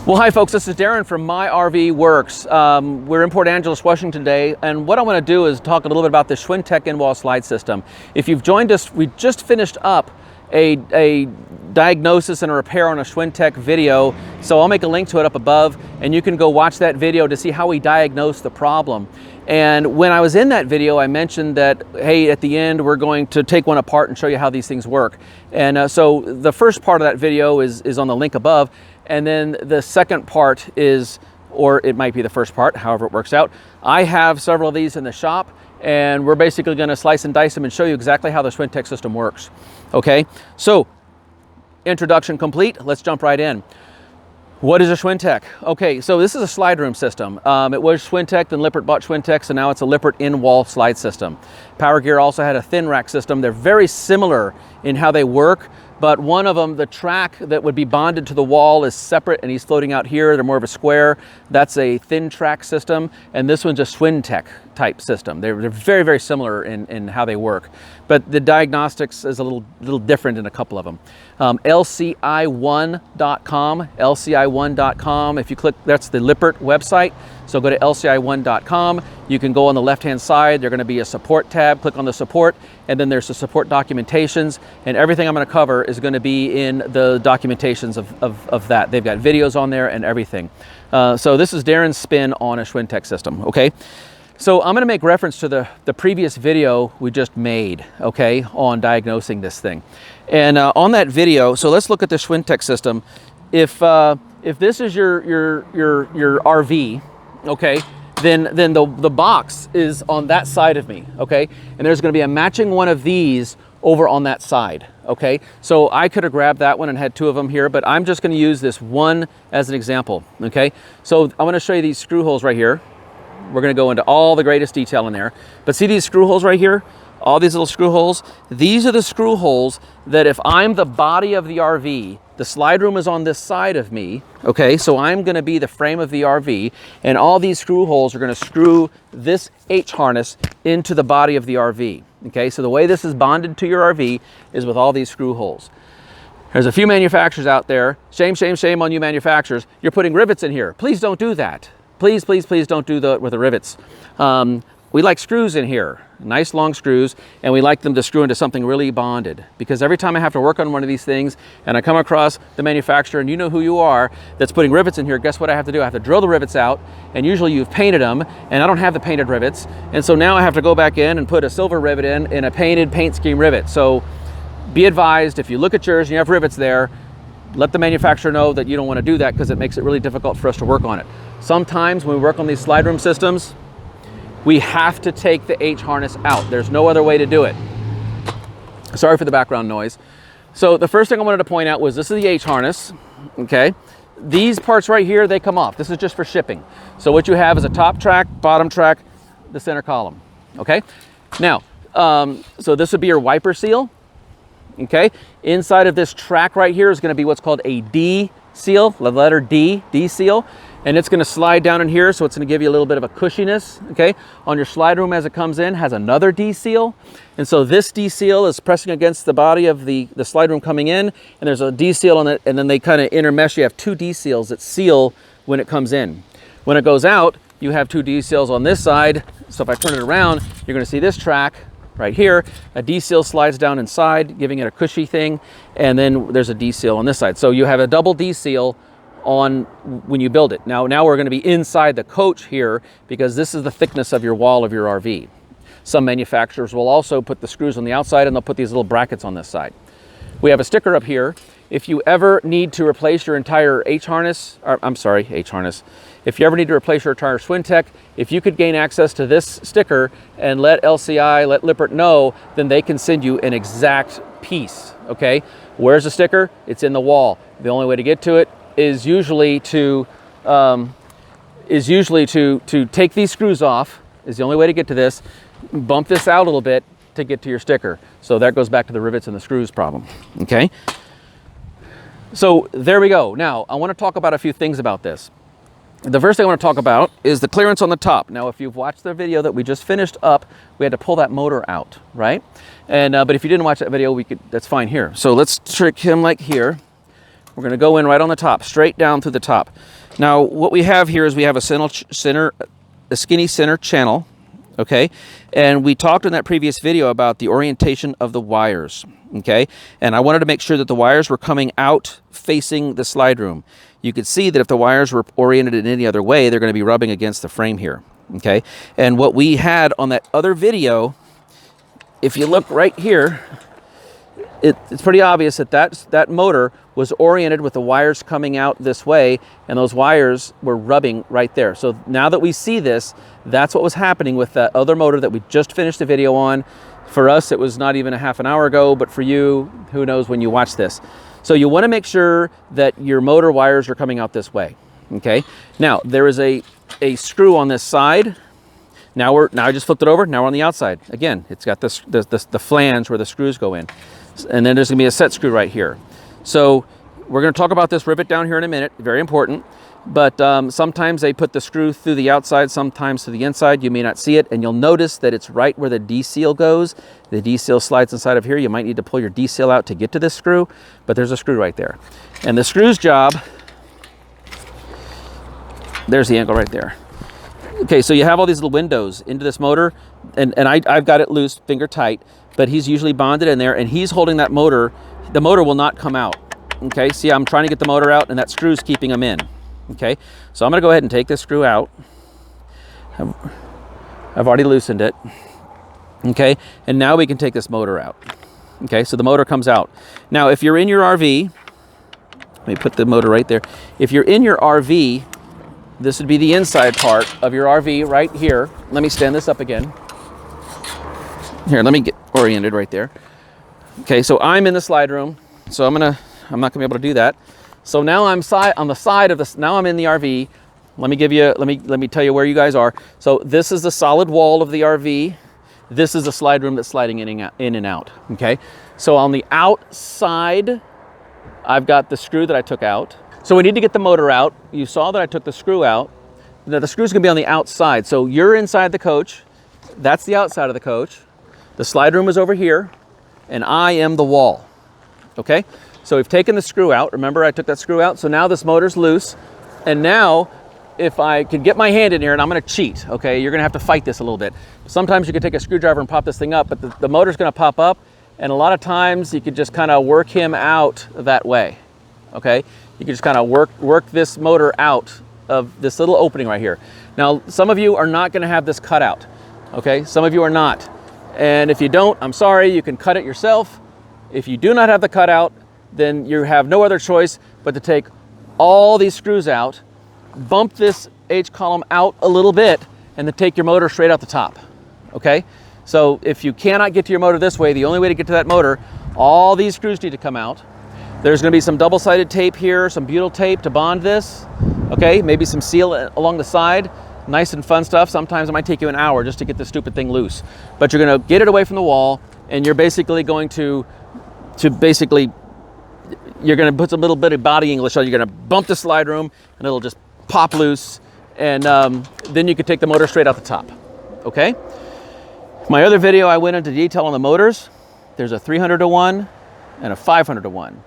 Well, hi folks, this is Darren from My RV Works. We're in Port Angeles, Washington today, and what I want to do is talk a little bit about the Schwintek In-Wall slide system. If you've joined us, we just finished up a diagnosis and a repair on a Schwintek video, so I'll make a link to it up above, and you can go watch that video to see how we diagnosed the problem. And when I was in that video, I mentioned that, hey, at the end, we're going to take one apart and show you how these things work. And so the first part of that video is on the link above, and then the second part is, or it might be the first part, however it works out. I have several of these in the shop, and we're basically going to slice and dice them and show you exactly how the Schwintek system works. Okay, so introduction complete. Let's jump right in. What is a Schwintek? Okay, so this is a slide room system. It was Schwintek, then Lippert bought Schwintek, so now it's a Lippert In-Wall slide system. Power Gear also had a thin rack system. They're very similar in how they work, but one of them, the track that would be bonded to the wall is separate, and he's floating out here. They're more of a square. That's a thin track system, and this one's a Schwintek type system. They're very, very similar in how they work, but the diagnostics is a little different in a couple of them. LCI1.com, LCI1.com. If you click, that's the Lippert website. So go to LCI1.com. You can go on the left-hand side. There's going to be a support tab. Click on the support, and then there's the support documentations. And everything I'm going to cover is going to be in the documentations of that. They've got videos on there and everything. So this is Darren's spin on a Schwintek system. Okay. So I'm going to make reference to the previous video we just made, okay, on diagnosing this thing. And on that video, so let's look at the Schwintek system. If this is your RV, okay, then the box is on that side of me, okay, and there's going to be a matching one of these over on that side, okay. So I could have grabbed that one and had two of them here, but I'm just going to use this one as an example, okay. So I'm going to show you these screw holes right here. We're going to go into all the greatest detail in there, but see these screw holes right here? All these little screw holes? These are the screw holes that if I'm the body of the RV, the slide room is on this side of me, okay? So I'm going to be the frame of the RV, and all these screw holes are going to screw this H-harness into the body of the RV, okay? So the way this is bonded to your RV is with all these screw holes. There's a few manufacturers out there. Shame, shame, shame on you manufacturers. You're putting rivets in here. Please don't do that. Please, please, please don't do that with the rivets. We like screws in here, nice long screws, and we like them to screw into something really bonded, because every time I have to work on one of these things and I come across the manufacturer, and you know who you are, that's putting rivets in here, guess what I have to do? I have to drill the rivets out, and usually you've painted them, and I don't have the painted rivets, and so now I have to go back in and put a silver rivet in a painted paint scheme rivet. So be advised, if you look at yours and you have rivets there, let the manufacturer know that you don't want to do that, because it makes it really difficult for us to work on it. Sometimes when we work on these slide room systems, we have to take the H-harness out. There's no other way to do it. Sorry for the background noise. So the first thing I wanted to point out was this is the H-harness, okay? These parts right here, they come off. This is just for shipping. So what you have is a top track, bottom track, the center column, okay? Now, so this would be your wiper seal, okay? Inside of this track right here is going to be what's called a D seal, the letter D seal. And it's going to slide down in here, so it's going to give you a little bit of a cushiness, okay? On your slide room as it comes in, has another D seal. And so this D seal is pressing against the body of the slide room coming in, and there's a D seal on it, and then they kind of intermesh. You have two D seals that seal when it comes in. When it goes out, you have two D seals on this side. So if I turn it around, you're going to see this track right here. A D seal slides down inside, giving it a cushy thing, and then there's a D seal on this side. So you have a double D seal on when you build it. Now we're going to be inside the coach here, because this is the thickness of your wall of your RV. Some manufacturers will also put the screws on the outside, and they'll put these little brackets on this side. We have a sticker up here. If you ever need to replace your entire H-harness, if you ever need to replace your entire Schwintek, if you could gain access to this sticker and let LCI, let Lippert know, then they can send you an exact piece, okay? Where's the sticker? It's in the wall. The only way to get to it is usually to take these screws off, is the only way to get to this. Bump this out a little bit to get to your sticker. So that goes back to the rivets and the screws problem, okay? So there we go. Now I want to talk about a few things about this. The first thing I want to talk about is the clearance on the top. Now if you've watched the video that we just finished up, we had to pull that motor out, right? And but if you didn't watch that video, that's fine here. So let's trick him like here. We're going to go in right on the top, straight down through the top. Now, what we have here is we have a skinny center channel, okay? And we talked in that previous video about the orientation of the wires, okay? And I wanted to make sure that the wires were coming out facing the slide room. You could see that if the wires were oriented in any other way, they're going to be rubbing against the frame here, okay? And what we had on that other video, if you look right here, it's pretty obvious that that motor was oriented with the wires coming out this way, and those wires were rubbing right there. So now that we see this, that's what was happening with that other motor that we just finished the video on. For us, it was not even a half an hour ago, but for you, who knows when you watch this. So you want to make sure that your motor wires are coming out this way, okay? Now, there is a screw on this side. Now I just flipped it over, now we're on the outside. Again, it's got the flange where the screws go in. And then there's going to be a set screw right here. So we're going to talk about this rivet down here in a minute, very important. But sometimes they put the screw through the outside, sometimes to the inside. You may not see it, and you'll notice that it's right where the D-seal goes. The D-seal slides inside of here. You might need to pull your D-seal out to get to this screw, but there's a screw right there. And the screw's job, there's the angle right there. Okay, so you have all these little windows into this motor, and I've got it loose, finger tight, but he's usually bonded in there, and he's holding that motor. The motor will not come out. Okay, see, I'm trying to get the motor out, and that screw's keeping him in. Okay, so I'm going to go ahead and take this screw out. I've already loosened it. Okay, and now we can take this motor out. Okay, so the motor comes out. Now, if you're in your RV, let me put the motor right there. If you're in your RV, this would be the inside part of your RV right here. Let me stand this up again. Here, let me get oriented right there. Okay, so I'm in the slide room, so I'm not gonna be able to do that. So now I'm on the side of this. Now I'm in the RV. Let me tell you where you guys are. So this is the solid wall of the RV. This is the slide room that's sliding in and out. Okay, so on the outside, I've got the screw that I took out. So we need to get the motor out. You saw that I took the screw out. Now the screw's gonna be on the outside. So you're inside the coach. That's the outside of the coach. The slide room is over here, and I am the wall, okay? So we've taken the screw out. Remember, I took that screw out. So now this motor's loose. And now, if I could get my hand in here, and I'm gonna cheat, okay? You're gonna have to fight this a little bit. Sometimes you could take a screwdriver and pop this thing up, but the motor's gonna pop up, and a lot of times you could just kind of work him out that way, okay? You can just kind of work this motor out of this little opening right here. Now, some of you are not gonna have this cut out, okay? Some of you are not. And if you don't, I'm sorry, you can cut it yourself. If you do not have the cutout, then you have no other choice but to take all these screws out, bump this H-column out a little bit, and then take your motor straight out the top, okay? So if you cannot get to your motor this way, the only way to get to that motor, all these screws need to come out. There's gonna be some double-sided tape here, some butyl tape to bond this, okay? Maybe some seal along the side. Nice and fun stuff. Sometimes it might take you an hour just to get this stupid thing loose. But you're gonna get it away from the wall, and you're basically going you're gonna put some little bit of body English on. You're gonna bump the slide room, and it'll just pop loose, and then you can take the motor straight out the top, okay? My other video, I went into detail on the motors. There's a 300-to-1 and a 500-to-1.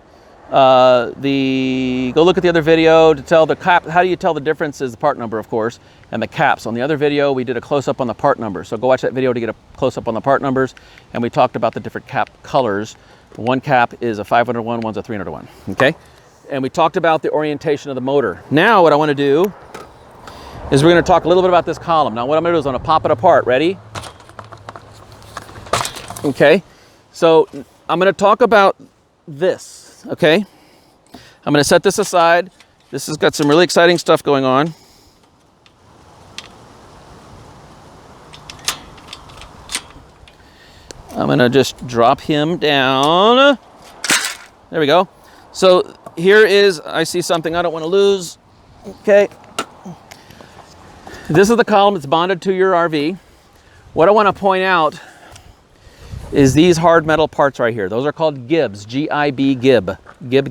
Go look at the other video to tell the cap. How do you tell the difference is the part number, of course, and the caps. On the other video, we did a close-up on the part number. So go watch that video to get a close-up on the part numbers, and we talked about the different cap colors. One cap is a 500-to-1, one's a 300-to-1, okay? And we talked about the orientation of the motor. Now what I want to do is we're going to talk a little bit about this column. Now what I'm going to do is I'm going to pop it apart. Ready? Okay, so I'm going to talk about this, okay? I'm going to set this aside. This has got some really exciting stuff going on. I'm going to just drop him down. There we go. So here is, I see something I don't want to lose. Okay. This is the column that's bonded to your RV. What I want to point out is these hard metal parts right here. Those are called gibs, G-I-B, gib. Gib,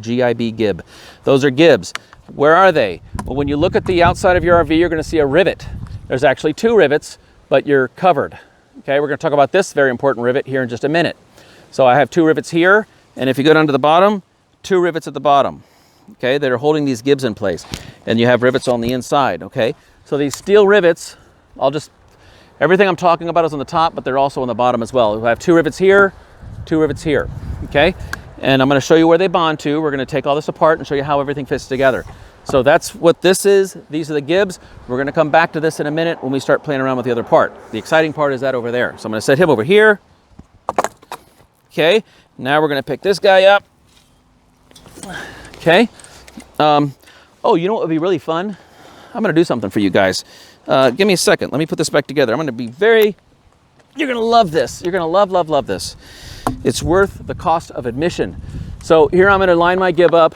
G-I-B, gib. Those are gibs. Where are they? Well, when you look at the outside of your RV, you're going to see a rivet. There's actually two rivets, but you're covered. Okay, we're going to talk about this very important rivet here in just a minute. So I have two rivets here, and if you go down to the bottom, two rivets at the bottom. okay, that are holding these gibs in place. And you have rivets on the inside, okay? So these steel rivets, everything I'm talking about is on the top, but they're also on the bottom as well. We have 2 rivets here, 2 rivets here, okay? And I'm gonna show you where they bond to. We're gonna take all this apart and show you how everything fits together. So that's what this is. These are the gibs. We're gonna come back to this in a minute when we start playing around with the other part. The exciting part is that over there. So I'm gonna set him over here. Okay, now we're gonna pick this guy up. Okay. Oh, you know what would be really fun? I'm gonna do something for you guys. Give me a second. Let me put this back together. I'm gonna be you're gonna love this. You're gonna love this. It's worth the cost of admission. So here I'm gonna line my gib up.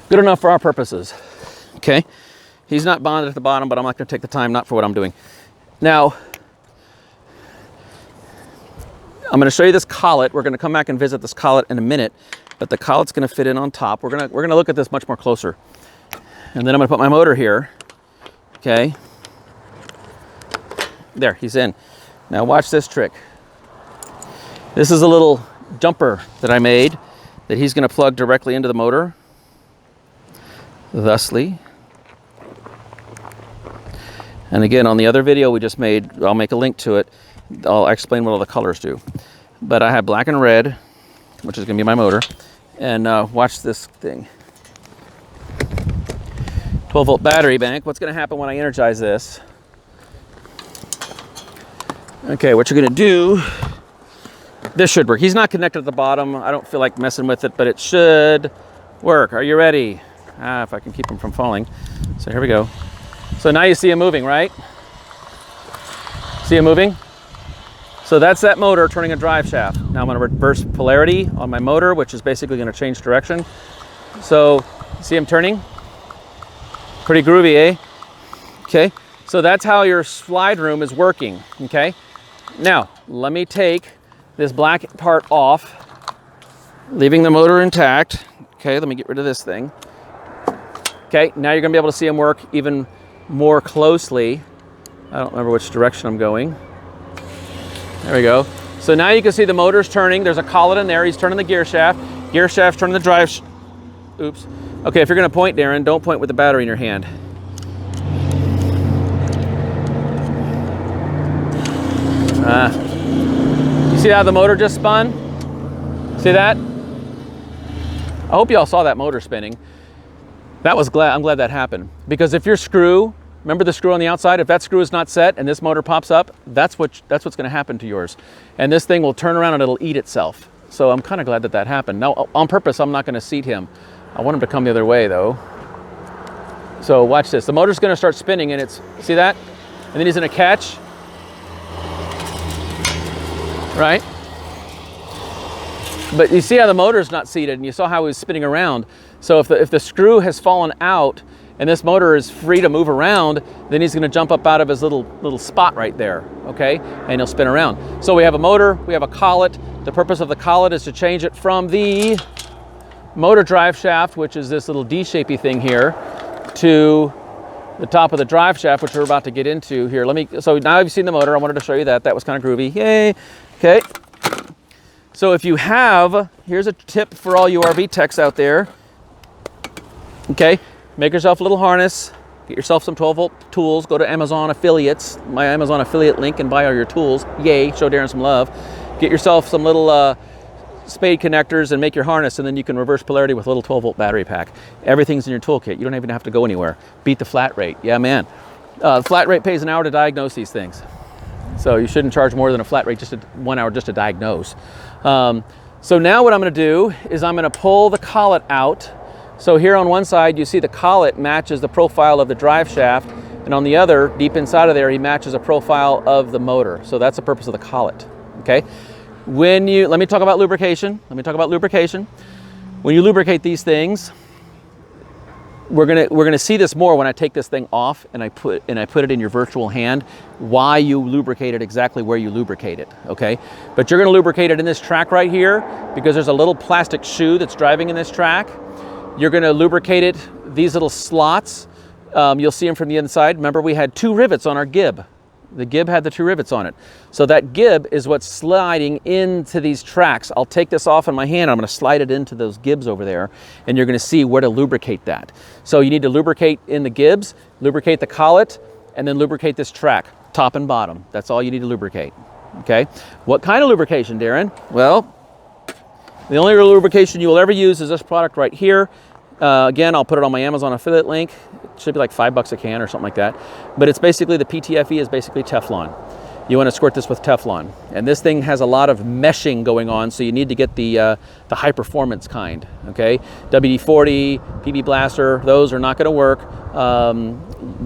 Good enough for our purposes, okay? He's not bonded at the bottom, but I'm not gonna take the time, not for what I'm doing. Now, I'm gonna show you this collet. We're gonna come back and visit this collet in a minute, but the collet's gonna fit in on top. We're gonna look at this much more closer. And then I'm gonna put my motor here, okay? There, he's in. Now watch this trick. This is a little jumper that I made that he's gonna plug directly into the motor. Thusly. And again, on the other video we just made, I'll make a link to it. I'll explain what all the colors do. But I have black and red, which is gonna be my motor. And watch this thing. 12-volt battery bank. What's gonna happen when I energize this? Okay, what you're gonna do, this should work. He's not connected at the bottom. I don't feel like messing with it, but it should work. Are you ready? If I can keep him from falling. So here we go. So now you see him moving, right? See him moving? So that's that motor turning a drive shaft. Now I'm gonna reverse polarity on my motor, which is basically gonna change direction. So, see him turning? Pretty groovy, eh? Okay, so that's how your slide room is working, okay? Now, let me take this black part off, leaving the motor intact. Okay, let me get rid of this thing. Okay, now you're gonna be able to see him work even more closely. I don't remember which direction I'm going. There we go. So now you can see the motor's turning. There's a collet in there. He's turning the gear shaft. Gear shaft's turning the drive. Oops. Okay, if you're gonna point, Darren, don't point with the battery in your hand. You see how the motor just spun? See that? I hope you all saw that motor spinning. I'm glad that happened. Because if your screw, remember the screw on the outside, if that screw is not set and this motor pops up, that's what's gonna happen to yours. And this thing will turn around and it'll eat itself. So I'm kind of glad that happened. Now, on purpose, I'm not gonna seat him. I want him to come the other way though. So watch this. The motor's gonna start spinning and see that? And then he's gonna catch. Right? But you see how the motor's not seated and you saw how he was spinning around. So if the screw has fallen out and this motor is free to move around, then he's gonna jump up out of his little spot right there, okay? And he'll spin around. So we have a motor, we have a collet. The purpose of the collet is to change it from the motor drive shaft, which is this little D-shapey thing here, to the top of the drive shaft, which we're about to get into here. So now you've seen the motor. I wanted to show you that. That was kind of groovy. Yay, okay. So if you have, here's a tip for all you RV techs out there. Okay, make yourself a little harness, get yourself some 12-volt tools, go to Amazon affiliates, my Amazon affiliate link, and buy all your tools. Yay, show Darren some love. Get yourself some little spade connectors and make your harness, and then you can reverse polarity with a little 12-volt battery pack. Everything's in your toolkit. You don't even have to go anywhere. Beat the flat rate. Yeah, man. Flat rate pays an hour to diagnose these things. So you shouldn't charge more than a flat rate, just 1 hour just to diagnose. So now what I'm gonna do is I'm gonna pull the collet out. So here on one side, you see the collet matches the profile of the drive shaft, and on the other, deep inside of there, he matches a profile of the motor. So that's the purpose of the collet, okay? Let me talk about lubrication. When you lubricate these things, we're gonna see this more when I take this thing off and I put it in your virtual hand, why you lubricate it exactly where you lubricate it, okay? But you're gonna lubricate it in this track right here because there's a little plastic shoe that's driving in this track. You're gonna lubricate it, these little slots, you'll see them from the inside. Remember, we had 2 rivets on our gib. The gib had the 2 rivets on it. So that gib is what's sliding into these tracks. I'll take this off in my hand. I'm going to slide it into those gibs over there, and you're going to see where to lubricate that. So you need to lubricate in the gibs, lubricate the collet, and then lubricate this track, top and bottom. That's all you need to lubricate. Okay? What kind of lubrication, Darren? Well, the only lubrication you will ever use is this product right here. Again, I'll put it on my Amazon affiliate link. It should be like $5 a can or something like that. But it's basically, the PTFE is basically Teflon. You want to squirt this with Teflon. And this thing has a lot of meshing going on, so you need to get the high performance kind, okay? WD-40, PB Blaster, those are not going to work.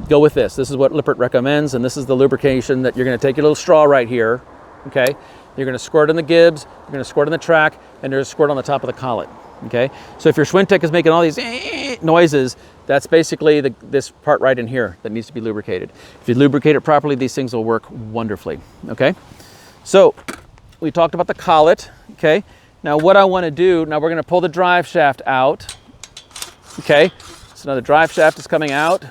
Go with this. This is what Lippert recommends, and this is the lubrication that you're going to take your little straw right here, okay? You're going to squirt in the gibs, you're going to squirt in the track, and there's a squirt on the top of the collet. Okay, so if your Schwintek is making all these noises, that's basically this part right in here that needs to be lubricated. If you lubricate it properly, these things will work wonderfully. Okay, so we talked about the collet. Okay, now what I want to do, now we're going to pull the drive shaft out. Okay, so now the drive shaft is coming out.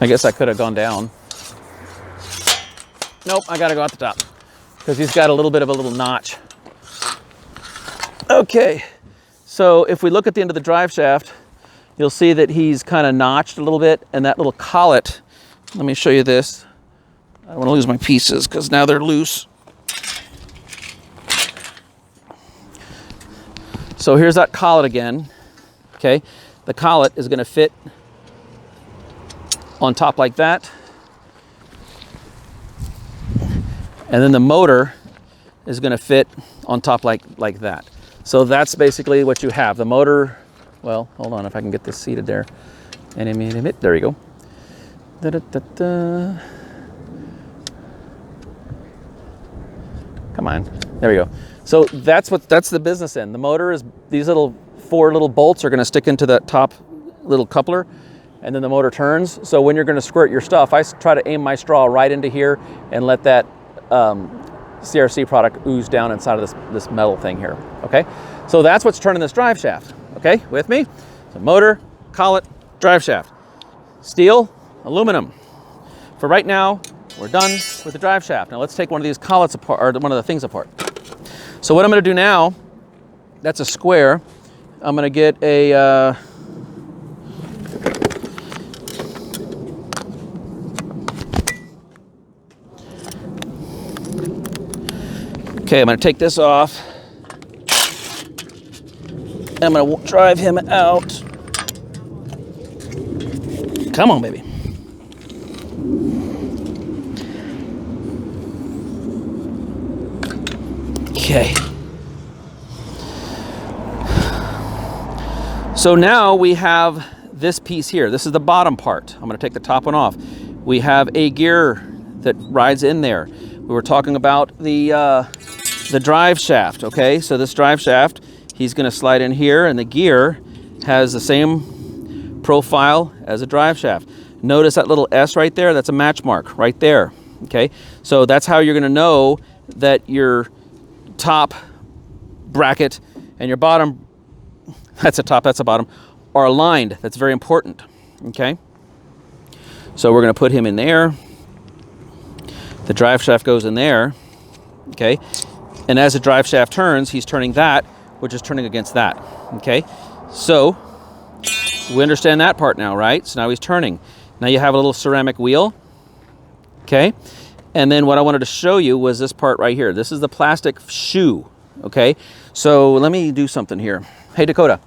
I guess I could have gone down. Nope, I got to go out the top because he's got a little bit of a little notch. Okay, so if we look at the end of the drive shaft, you'll see that he's kind of notched a little bit, and that little collet, let me show you this. I don't want to lose my pieces because now they're loose. So here's that collet again, okay? The collet is going to fit on top like that. And then the motor is going to fit on top like that. So that's basically what you have. The motor, well, hold on if I can get this seated there. There we go. Come on, there we go. So that's the business end. The motor is, these 4 little bolts are gonna stick into that top little coupler, and then the motor turns. So when you're gonna squirt your stuff, I try to aim my straw right into here and let that CRC product ooze down inside of this metal thing here, okay? So that's what's turning this drive shaft, okay? With me? So motor, collet, drive shaft. Steel, aluminum. For right now, we're done with the drive shaft. Now let's take one of these collets apart, or one of the things apart. So what I'm gonna do now, that's a square. I'm gonna get a, okay, I'm going to take this off. I'm going to drive him out. Come on, baby. Okay. So now we have this piece here. This is the bottom part. I'm going to take the top one off. We have a gear that rides in there. We were talking about the drive shaft, okay? So this drive shaft, he's gonna slide in here, and the gear has the same profile as a drive shaft. Notice that little S right there? That's a match mark right there, okay? So that's how you're gonna know that your top bracket and your bottom, that's a top, that's a bottom, are aligned. That's very important, okay? So we're gonna put him in there. The drive shaft goes in there, okay? And as the drive shaft turns, he's turning that, which is turning against that, okay? So we understand that part now, right? So now he's turning. Now you have a little ceramic wheel, okay? And then what I wanted to show you was this part right here. This is the plastic shoe, okay? So let me do something here. Hey, Dakota,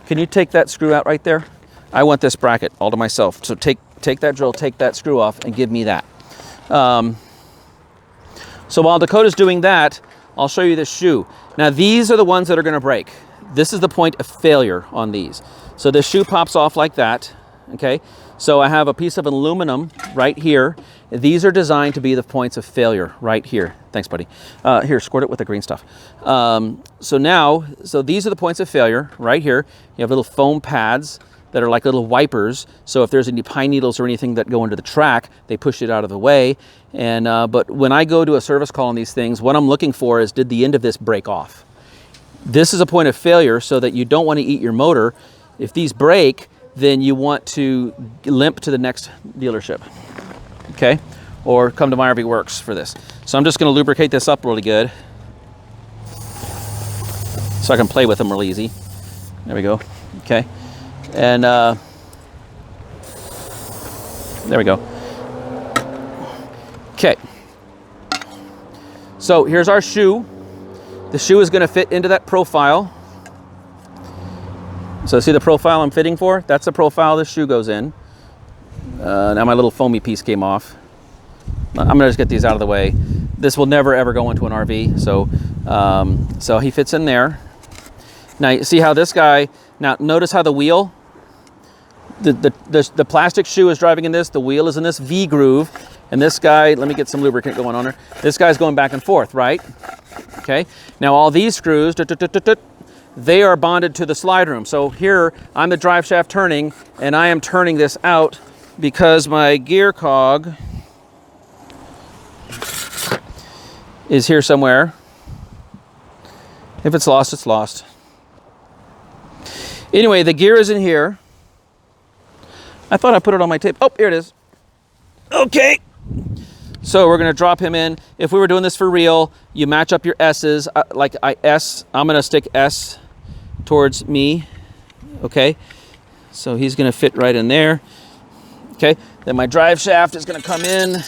can you take that screw out right there? I want this bracket all to myself. So take that drill, take that screw off, and give me that. So while Dakota's doing that, I'll show you this shoe. Now these are the ones that are gonna break. This is the point of failure on these. So the shoe pops off like that, okay? So I have a piece of aluminum right here. These are designed to be the points of failure right here. Thanks, buddy. Here, squirt it with the green stuff. So these are the points of failure right here. You have little foam pads that are like little wipers. So if there's any pine needles or anything that go into the track, they push it out of the way. And but when I go to a service call on these things, what I'm looking for is, did the end of this break off? This is a point of failure, so that you don't want to eat your motor. If these break, then you want to limp to the next dealership, okay? Or come to my RV Works for this. So I'm just going to lubricate this up really good, so I can play with them real easy. There we go. Okay. And there we go. Okay. So here's our shoe. The shoe is going to fit into that profile. So see the profile I'm fitting for? That's the profile the shoe goes in. Now my little foamy piece came off. I'm going to just get these out of the way. This will never ever go into an RV. So, so he fits in there. Now you see how this guy, now notice how the wheel, the plastic shoe is driving in this, the wheel is in this V groove, and this guy, let me get some lubricant going on there. This guy's going back and forth, right? Okay, now all these screws, they are bonded to the slide room. So here, I'm the drive shaft turning, and I am turning this out because my gear cog is here somewhere. If it's lost, it's lost. Anyway, the gear is in here. I thought I put it on my tape. Oh, here it is. Okay. So we're going to drop him in. If we were doing this for real, you match up your S's. I'm going to stick S towards me. Okay. So he's going to fit right in there. Okay. Then my drive shaft is going to come in.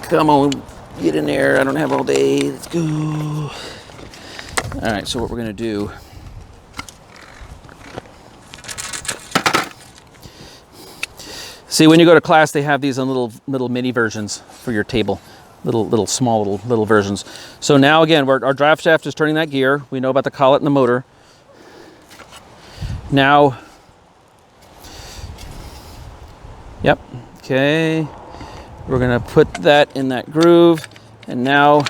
Come on. Get in there. I don't have all day. Let's go. All right, so what we're going to do, see, when you go to class, they have these in little mini versions for your table, little small versions. So now again, our drive shaft is turning that gear. We know about the collet and the motor. Now, yep, okay. We're going to put that in that groove, and now,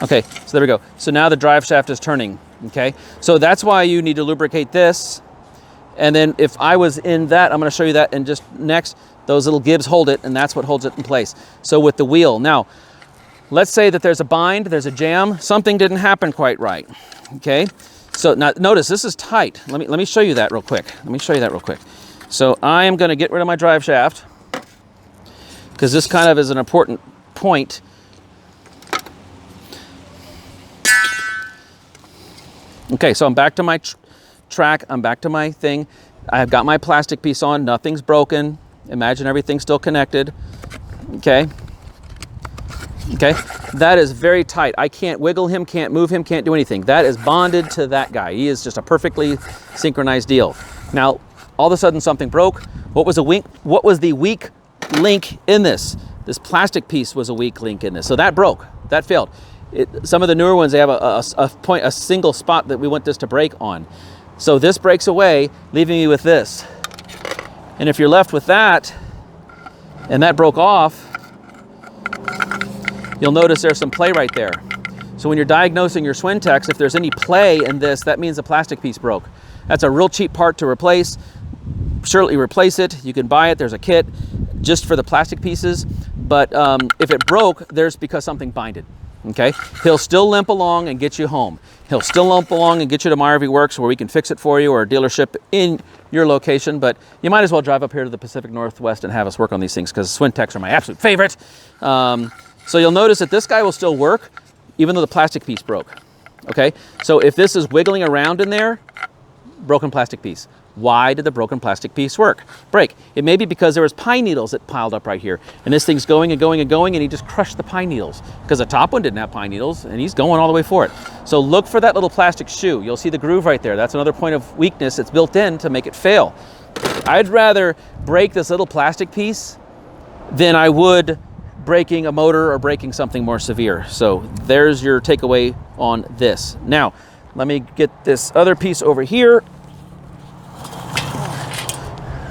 okay, so there we go. So now the drive shaft is turning, okay? So that's why you need to lubricate this, and then if I was in that, I'm going to show you that in just next. Those little gibs hold it, and that's what holds it in place. So with the wheel, now, let's say that there's a bind, there's a jam, something didn't happen quite right, okay? So now notice, this is tight. Let me show you that real quick. So I am going to get rid of my drive shaft, because this kind of is an important point. Okay, so I'm back to my track. I'm back to my thing. I've got my plastic piece on. Nothing's broken. Imagine everything's still connected. Okay. Okay. That is very tight. I can't wiggle him, can't move him, can't do anything. That is bonded to that guy. He is just a perfectly synchronized deal. Now, all of a sudden something broke. What was the weak link in this? This plastic piece was a weak link in this. So that broke. That failed. Some of the newer ones, they have a single spot that we want this to break on. So this breaks away, leaving me with this. And if you're left with that, and that broke off, you'll notice there's some play right there. So when you're diagnosing your Schwintek, if there's any play in this, that means the plastic piece broke. That's a real cheap part to replace. Surely replace it. You can buy it. There's a kit just for the plastic pieces. But if it broke, there's because something binded. Okay, he'll still limp along and get you home. He'll still limp along and get you to my RV Works where we can fix it for you, or a dealership in your location. But you might as well drive up here to the Pacific Northwest and have us work on these things, because Schwinteks are my absolute favorite. So you'll notice that this guy will still work even though the plastic piece broke. Okay, so if this is wiggling around in there, broken plastic piece. Why did the broken plastic piece break? It may be because there was pine needles that piled up right here, and this thing's going and going and going, and he just crushed the pine needles, because the top one didn't have pine needles, and he's going all the way for it. So look for that little plastic shoe. You'll see the groove right there. That's another point of weakness. It's built in to make it fail. I'd rather break this little plastic piece than I would breaking a motor or breaking something more severe. So there's your takeaway on this. Now, let me get this other piece over here.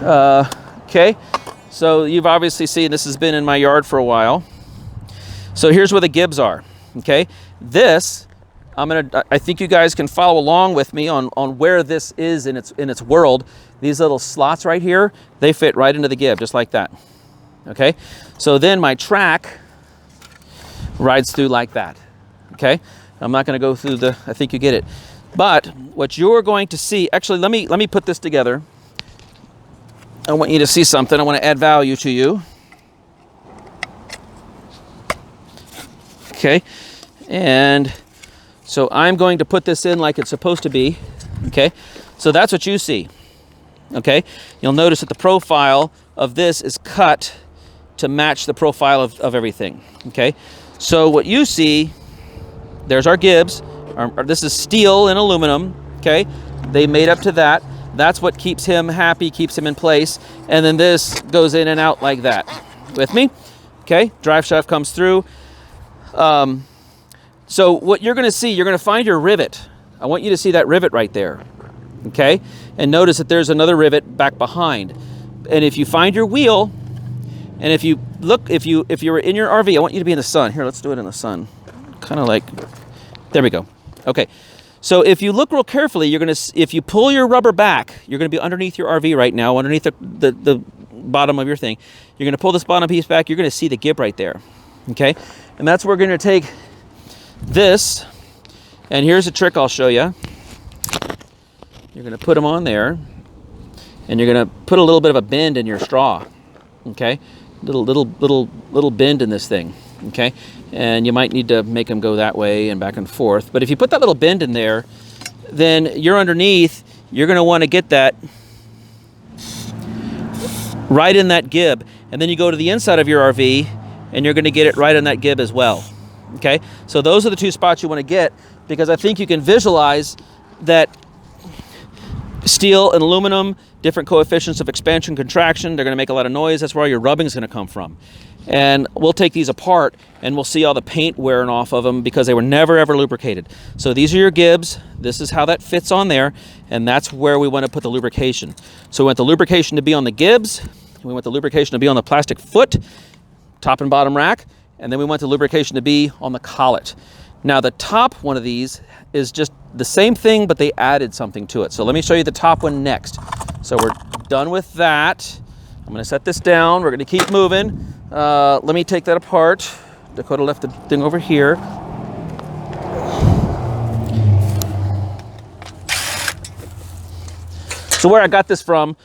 Okay, so you've obviously seen this has been in my yard for a while. So here's where the gibs are. Okay, This, I think you guys can follow along with me on where this is in its world. These little slots right here, they fit right into the gib, just like that. Okay, so then my track rides through like that. Okay, I'm not going to go through the, I think you get it. But what you're going to see, actually, let me put this together. I want you to see something. I want to add value to you. Okay, and so I'm going to put this in like it's supposed to be. Okay, so that's what you see. Okay, you'll notice that the profile of this is cut to match the profile of everything. Okay, so what you see, there's our gibs. This is steel and aluminum. Okay, they made up to that. That's what keeps him happy, keeps him in place. And then this goes in and out like that. With me? Okay, drive shaft comes through. So what you're going to see, you're going to find your rivet. I want you to see that rivet right there. Okay, and notice that there's another rivet back behind. And if you find your wheel, and if you look, if you were in your RV, I want you to be in the sun. Here, let's do it in the sun. Kind of like, there we go. Okay, so if you look real carefully, you're gonna, if you pull your rubber back, you're gonna be underneath your RV right now, underneath the bottom of your thing. You're gonna pull this bottom piece back, you're gonna see the gib right there. Okay, and that's where we're gonna take this, and here's a trick I'll show you. You're gonna put them on there, and you're gonna put a little bit of a bend in your straw. Okay, little bend in this thing. Okay, and you might need to make them go that way and back and forth. But if you put that little bend in there, then you're underneath, you're going to want to get that right in that gib. And then you go to the inside of your RV, and you're going to get it right in that gib as well. Okay, so those are the two spots you want to get, because I think you can visualize that steel and aluminum, different coefficients of expansion, contraction, they're going to make a lot of noise. That's where all your rubbing is going to come from. And we'll take these apart and we'll see all the paint wearing off of them because they were never ever lubricated. So these are your gibs. This is how that fits on there, and that's where we want to put the lubrication. So we want the lubrication to be on the gibs. We want the lubrication to be on the plastic foot, top and bottom rack, and then we want the lubrication to be on the collet. Now the top one of these is just the same thing, but they added something to it. So let me show you the top one next. So we're done with that. I'm going to set this down. We're going to keep moving. Let me take that apart. Dakota left the thing over here. So where I got this from,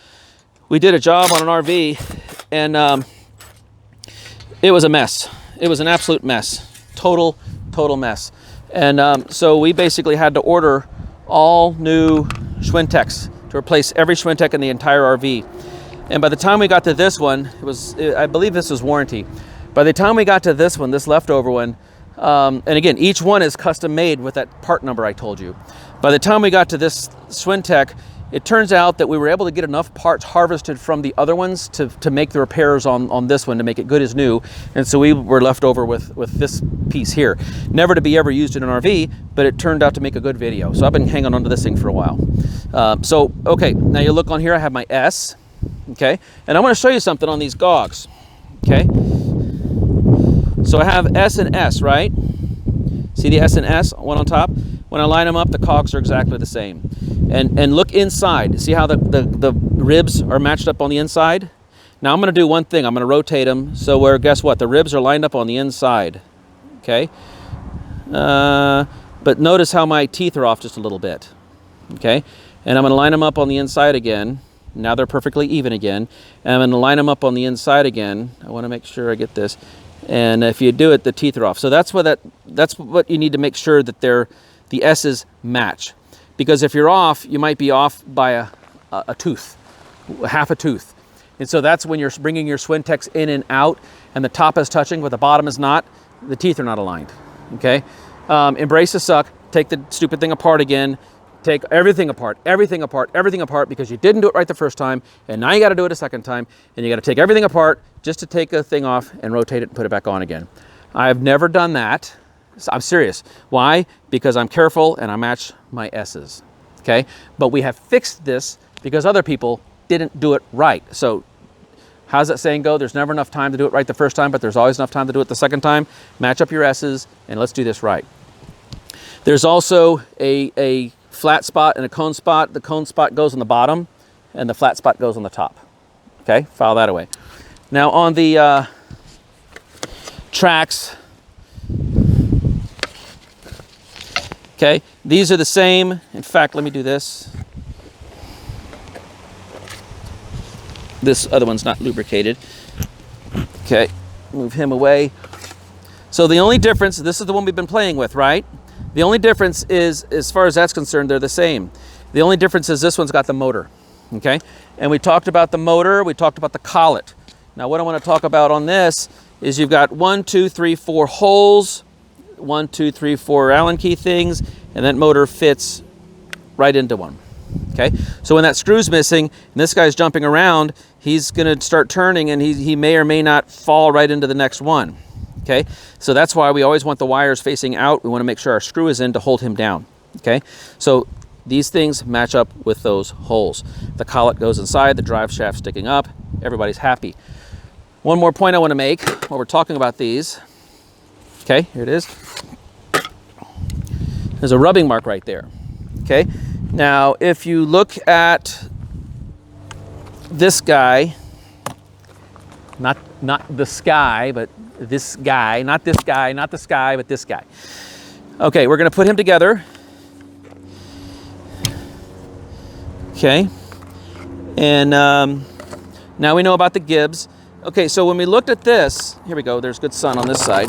we did a job on an RV, and it was a mess. It was an absolute mess. Total mess. And so we basically had to order all new Schwinteks to replace every Schwintek in the entire RV. And by the time we got to this one, I believe this was warranty. By the time we got to this one, this leftover one, and again, each one is custom made with that part number I told you. By the time we got to this Schwintek, it turns out that we were able to get enough parts harvested from the other ones to make the repairs on this one, to make it good as new. And so we were left over with this piece here. Never to be ever used in an RV, but it turned out to make a good video. So I've been hanging on to this thing for a while. Okay, now you look on here, I have my S. Okay, and I want to show you something on these gogs. Okay, so I have S and S, right? See the S and S, one on top? When I line them up, the cogs are exactly the same. And look inside. See how the ribs are matched up on the inside? Now I'm going to do one thing. I'm going to rotate them so where, guess what? The ribs are lined up on the inside. Okay, but notice how my teeth are off just a little bit. Okay, and I'm going to line them up on the inside again. Now they're perfectly even again. And I'm going to line them up on the inside again. I want to make sure I get this. And if you do it, the teeth are off. So that's what you need to make sure that the S's match. Because if you're off, you might be off by a tooth, half a tooth. And so that's when you're bringing your Schwinteks in and out, and the top is touching, but the bottom is not. The teeth are not aligned. Okay? Embrace the suck. Take the stupid thing apart again. Take everything apart, because you didn't do it right the first time, and now you got to do it a second time, and you got to take everything apart just to take a thing off and rotate it and put it back on again. I've never done that. I'm serious. Why? Because I'm careful and I match my S's. Okay? But we have fixed this because other people didn't do it right. So how's that saying go? There's never enough time to do it right the first time, but there's always enough time to do it the second time. Match up your S's and let's do this right. There's also a flat spot and a cone spot. The cone spot goes on the bottom and the flat spot goes on the top. Okay, file that away. Now on the tracks, okay, these are the same. In fact, let me do this. This other one's not lubricated. Okay, move him away. So the only difference, this is the one we've been playing with, right? The only difference is, as far as that's concerned, they're the same. The only difference is this one's got the motor, okay? And we talked about the motor, we talked about the collet. Now what I want to talk about on this is you've got 1, 2, 3, 4 holes, 1, 2, 3, 4 Allen key things, and that motor fits right into one. Okay, so when that screw's missing and this guy's jumping around, he's going to start turning and he may or may not fall right into the next one. Okay, so that's why we always want the wires facing out. We want to make sure our screw is in to hold him down. Okay, so these things match up with those holes. The collet goes inside, the drive shaft sticking up, everybody's happy. One more point I want to make while we're talking about these. Okay, here it is. There's a rubbing mark right there. Okay, now if you look at this guy, not the sky, but this guy, not this guy, not the sky, but this guy. Okay, we're going to put him together. Okay, and now we know about the Gibbs. Okay, so when we looked at this, here we go, there's good sun on this side.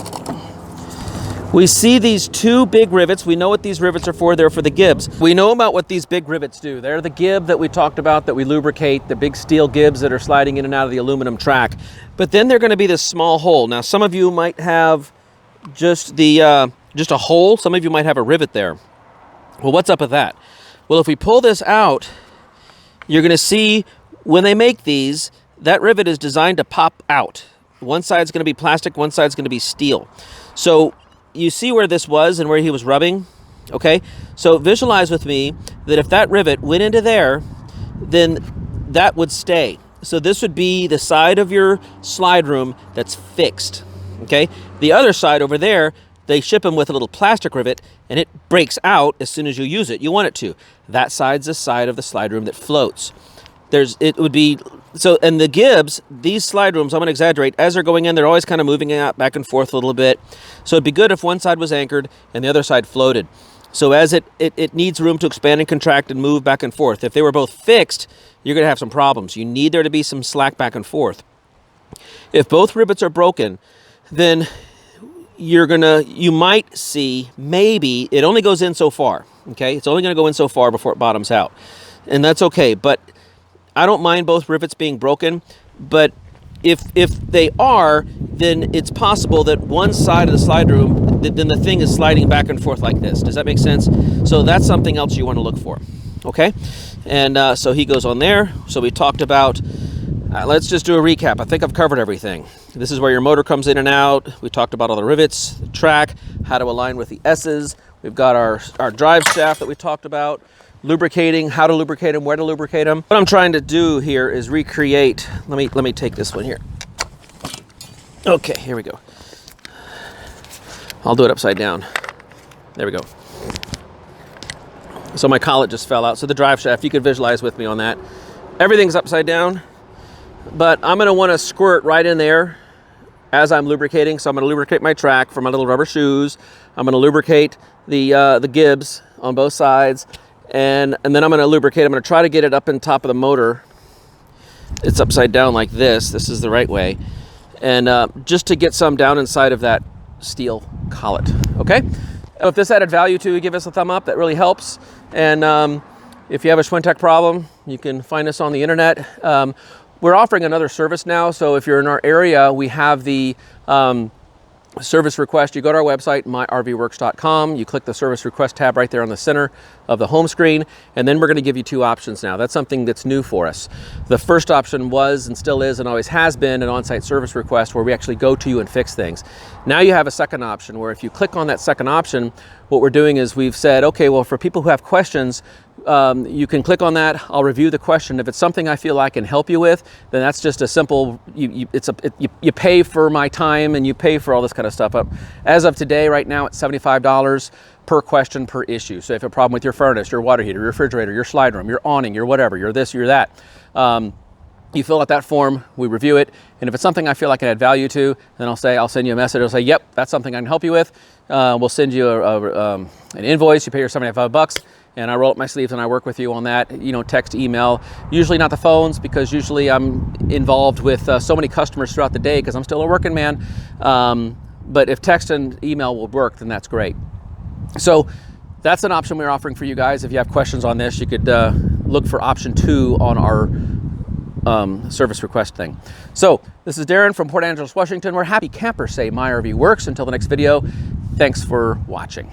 We see these two big rivets. We know what these rivets are for. They're for the Gibbs. We know about what these big rivets do. They're the Gib that we talked about that we lubricate, the big steel Gibbs that are sliding in and out of the aluminum track. But then they're going to be this small hole. Now, some of you might have just a hole. Some of you might have a rivet there. Well, what's up with that? Well, if we pull this out, you're going to see when they make these, that rivet is designed to pop out. One side's going to be plastic, one side's going to be steel. So you see where this was and where he was rubbing? Okay, so visualize with me that if that rivet went into there, then that would stay. So this would be the side of your slide room that's fixed, okay? The other side over there, they ship them with a little plastic rivet and it breaks out as soon as you use it. You want it to. That side's the side of the slide room that floats. It would be, so, and the Gibbs, these slide rooms, I'm going to exaggerate, as they're going in, they're always kind of moving out back and forth a little bit. So it'd be good if one side was anchored and the other side floated. So as it needs room to expand and contract and move back and forth. If they were both fixed, you're going to have some problems. You need there to be some slack back and forth. If both rivets are broken, then you might see, maybe, it only goes in so far, okay? It's only going to go in so far before it bottoms out. And that's okay, but I don't mind both rivets being broken, but if they are, then it's possible that one side of the slide room, then the thing is sliding back and forth like this. Does that make sense? So that's something else you want to look for, okay? And so he goes on there. So we talked about, let's just do a recap. I think I've covered everything. This is where your motor comes in and out. We talked about all the rivets, the track, how to align with the S's. We've got our drive shaft that we talked about. Lubricating, how to lubricate them, where to lubricate them. What I'm trying to do here is recreate. Let me take this one here. Okay, here we go. I'll do it upside down. There we go. So my collet just fell out. So the drive shaft, you could visualize with me on that. Everything's upside down, but I'm going to want to squirt right in there as I'm lubricating. So I'm going to lubricate my track for my little rubber shoes. I'm going to lubricate the Gibbs on both sides. And then I'm going to lubricate. I'm going to try to get it up in top of the motor. It's upside down like this. This is the right way. And just to get some down inside of that steel collet. Okay? If this added value to you, give us a thumb up. That really helps. And if you have a Schwintek problem, you can find us on the internet. We're offering another service now. So if you're in our area, we have the service request. You go to our website, myrvworks.com. You click the service request tab right there on the center of the home screen, and then we're going to give you two options now. That's something that's new for us. The first option was and still is and always has been an on-site service request where we actually go to you and fix things. Now you have a second option where if you click on that second option, what we're doing is we've said, okay, well, for people who have questions, you can click on that. I'll review the question. If it's something I feel I can help you with, then that's just a simple, you pay for my time and you pay for all this kind of stuff. As of today, right now, it's $75 per question per issue. So if you have a problem with your furnace, your water heater, your refrigerator, your slide room, your awning, your whatever, your this, your that, you fill out that form, we review it, and if it's something I feel I can add value to, then I'll send you a message. I'll say, yep, that's something I can help you with. We'll send you an invoice. You pay your $75, and I roll up my sleeves and I work with you on that. You know, text, email. Usually not the phones, because usually I'm involved with so many customers throughout the day because I'm still a working man. But if text and email will work, then that's great. So that's an option we're offering for you guys. If you have questions on this, you could look for option 2 on our service request thing. So this is Darren from Port Angeles, Washington. We're happy campers say my RV works. Until the next video, thanks for watching.